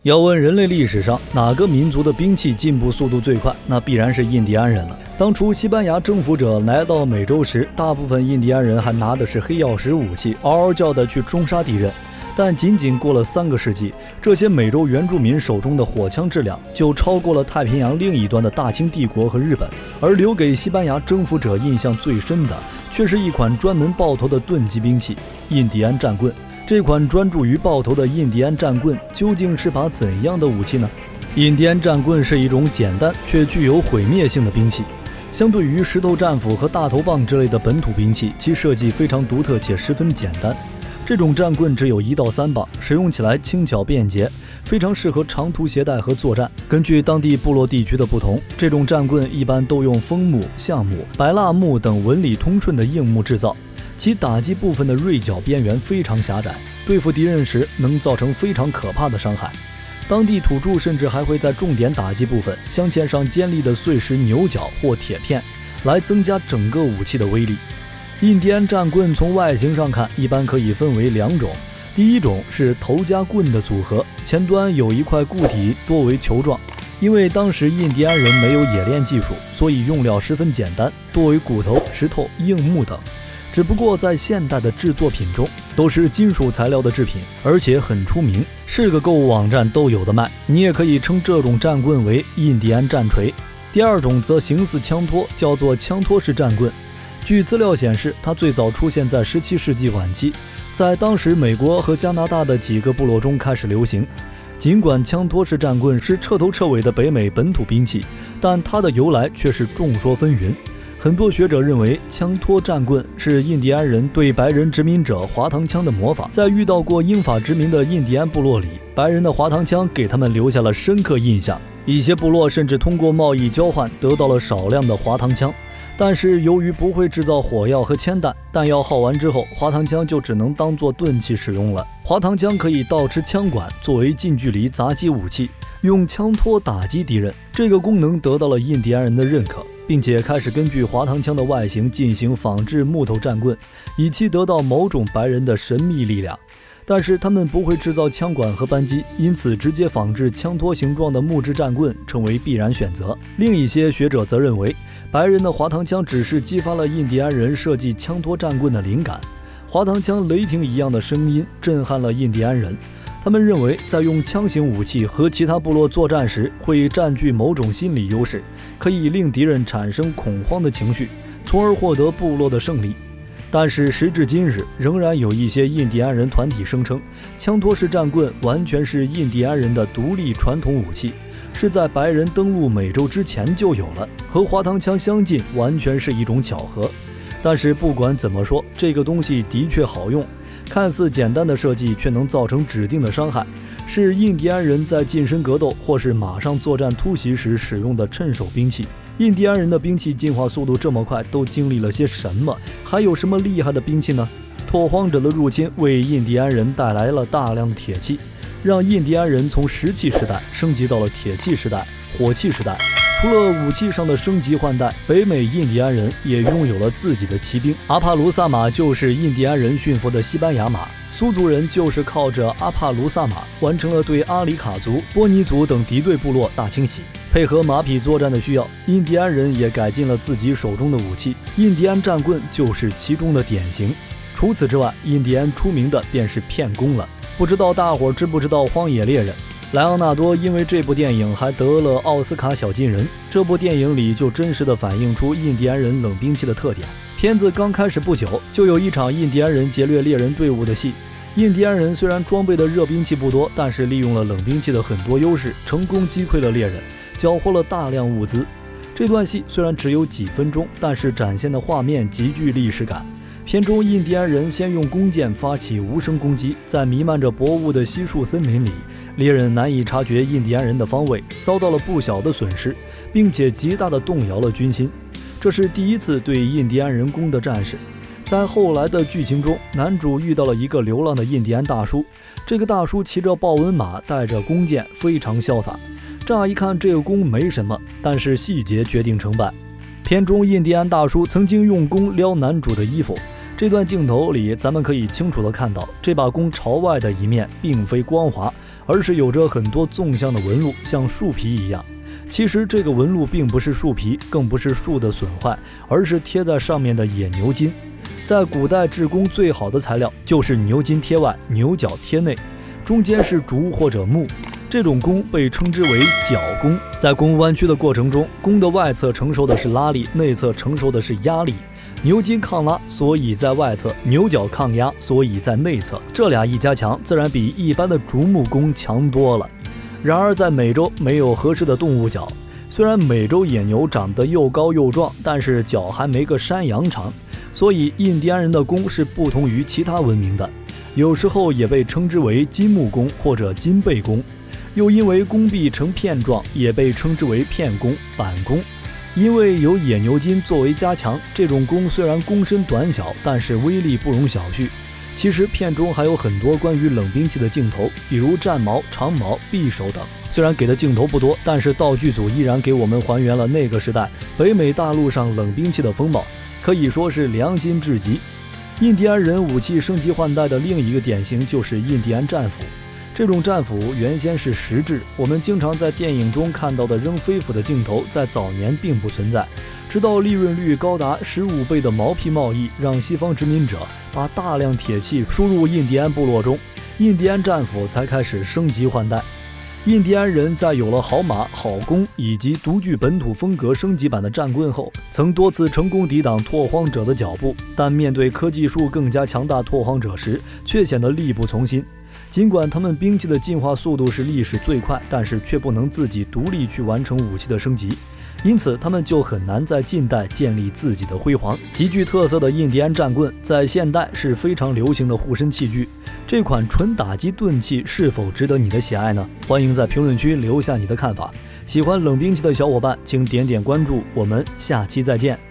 要问人类历史上哪个民族的兵器进步速度最快，那必然是印第安人了。当初西班牙征服者来到美洲时，大部分印第安人还拿的是黑曜石武器，嗷嗷叫的去冲杀敌人。但仅仅过了3个世纪，这些美洲原住民手中的火枪质量就超过了太平洋另一端的大清帝国和日本。而留给西班牙征服者印象最深的，却是一款专门爆头的钝击兵器——印第安战棍。这款专注于爆头的印第安战棍究竟是把怎样的武器呢？印第安战棍是一种简单却具有毁灭性的兵器。相对于石头战斧和大头棒之类的本土兵器，其设计非常独特且十分简单。这种战棍只有1到3磅，使用起来轻巧便捷，非常适合长途携带和作战。根据当地部落地区的不同，这种战棍一般都用枫木、橡木、白蜡木等纹理通顺的硬木制造。其打击部分的锐角边缘非常狭窄，对付敌人时能造成非常可怕的伤害。当地土著甚至还会在重点打击部分镶嵌上尖利的碎石牛角或铁片，来增加整个武器的威力。印第安战棍从外形上看，一般可以分为2种。第一种是头加棍的组合，前端有一块固体，多为球状。因为当时印第安人没有冶炼技术，所以用料十分简单，多为骨头、石头、硬木等。只不过在现代的制作品中，都是金属材料的制品，而且很出名，是个购物网站都有的卖。你也可以称这种战棍为印第安战锤。第二种则形似枪托，叫做枪托式战棍。据资料显示，它最早出现在17世纪晚期，在当时美国和加拿大的几个部落中开始流行。尽管枪托式战棍是彻头彻尾的北美本土兵器，但它的由来却是众说纷纭。很多学者认为，枪托战棍是印第安人对白人殖民者滑膛枪的模仿。在遇到过英法殖民的印第安部落里，白人的滑膛枪给他们留下了深刻印象。一些部落甚至通过贸易交换得到了少量的滑膛枪。但是由于不会制造火药和铅弹，弹药耗完之后，滑膛枪就只能当作钝器使用了。滑膛枪可以倒吃枪管，作为近距离杂击武器，用枪托打击敌人。这个功能得到了印第安人的认可，并且开始根据滑膛枪的外形进行仿制木头战棍，以期得到某种白人的神秘力量。但是他们不会制造枪管和扳机，因此直接仿制枪托形状的木质战棍成为必然选择。另一些学者则认为，白人的滑膛枪只是激发了印第安人设计枪托战棍的灵感。滑膛枪雷霆一样的声音震撼了印第安人，他们认为在用枪型武器和其他部落作战时，会占据某种心理优势，可以令敌人产生恐慌的情绪，从而获得部落的胜利。但是时至今日，仍然有一些印第安人团体声称，枪托式战棍完全是印第安人的独立传统武器，是在白人登陆美洲之前就有了，和滑膛枪相近，完全是一种巧合。但是不管怎么说，这个东西的确好用，看似简单的设计却能造成指定的伤害，是印第安人在近身格斗或是马上作战突袭时使用的趁手兵器。印第安人的兵器进化速度这么快，都经历了些什么？还有什么厉害的兵器呢？拓荒者的入侵为印第安人带来了大量的铁器，让印第安人从石器时代升级到了铁器时代、火器时代。除了武器上的升级换代，北美印第安人也拥有了自己的骑兵。阿帕卢萨马就是印第安人驯服的西班牙马，苏族人就是靠着阿帕卢萨马完成了对阿里卡族、波尼族等敌对部落大清洗。配合马匹作战的需要，印第安人也改进了自己手中的武器，印第安战棍就是其中的典型。除此之外，印第安出名的便是骗功了。不知道大伙知不知道《荒野猎人》？莱昂纳多因为这部电影还得了奥斯卡小金人。这部电影里就真实地反映出印第安人冷兵器的特点。片子刚开始不久，就有一场印第安人劫掠猎人队伍的戏。印第安人虽然装备的热兵器不多，但是利用了冷兵器的很多优势，成功击溃了猎人，缴获了大量物资。这段戏虽然只有几分钟，但是展现的画面极具历史感。片中印第安人先用弓箭发起无声攻击，在弥漫着薄雾的稀树森林里，猎人难以察觉印第安人的方位，遭到了不小的损失，并且极大地动摇了军心。这是第一次对印第安人攻的战事。在后来的剧情中，男主遇到了一个流浪的印第安大叔，这个大叔骑着豹纹马，带着弓箭，非常潇洒。乍一看这个弓没什么，但是细节决定成败。片中印第安大叔曾经用弓撩男主的衣服，这段镜头里，咱们可以清楚地看到，这把弓朝外的一面并非光滑，而是有着很多纵向的纹路，像树皮一样。其实这个纹路并不是树皮，更不是树的损坏，而是贴在上面的野牛筋。在古代制弓最好的材料就是牛筋贴外，牛角贴内，中间是竹或者木。这种弓被称之为角弓。在弓弯曲的过程中，弓的外侧承受的是拉力，内侧承受的是压力。牛筋抗拉，所以在外侧；牛角抗压，所以在内侧。这俩一加强，自然比一般的竹木弓强多了。然而在美洲没有合适的动物角，虽然美洲野牛长得又高又壮，但是脚还没个山羊长，所以印第安人的弓是不同于其他文明的，有时候也被称之为金木弓或者金背弓。又因为弓臂呈片状，也被称之为片弓、板弓。因为有野牛筋作为加强，这种弓虽然弓身短小，但是威力不容小觑。其实片中还有很多关于冷兵器的镜头，比如战矛、长矛、匕首等。虽然给的镜头不多，但是道具组依然给我们还原了那个时代北美大陆上冷兵器的风貌，可以说是良心至极。印第安人武器升级换代的另一个典型就是印第安战斧。这种战斧原先是石制，我们经常在电影中看到的扔飞斧的镜头在早年并不存在，直到利润率高达15倍的毛坯贸易让西方殖民者把大量铁器输入印第安部落中，印第安战斧才开始升级换代。印第安人在有了好马、好弓以及独具本土风格升级版的战棍后，曾多次成功抵挡拓荒者的脚步，但面对科技树更加强大拓荒者时，却显得力不从心。尽管他们兵器的进化速度是历史最快，但是却不能自己独立去完成武器的升级，因此他们就很难在近代建立自己的辉煌。极具特色的印第安战棍在现代是非常流行的护身器具，这款纯打击钝器是否值得你的喜爱呢？欢迎在评论区留下你的看法。喜欢冷兵器的小伙伴请点点关注，我们下期再见。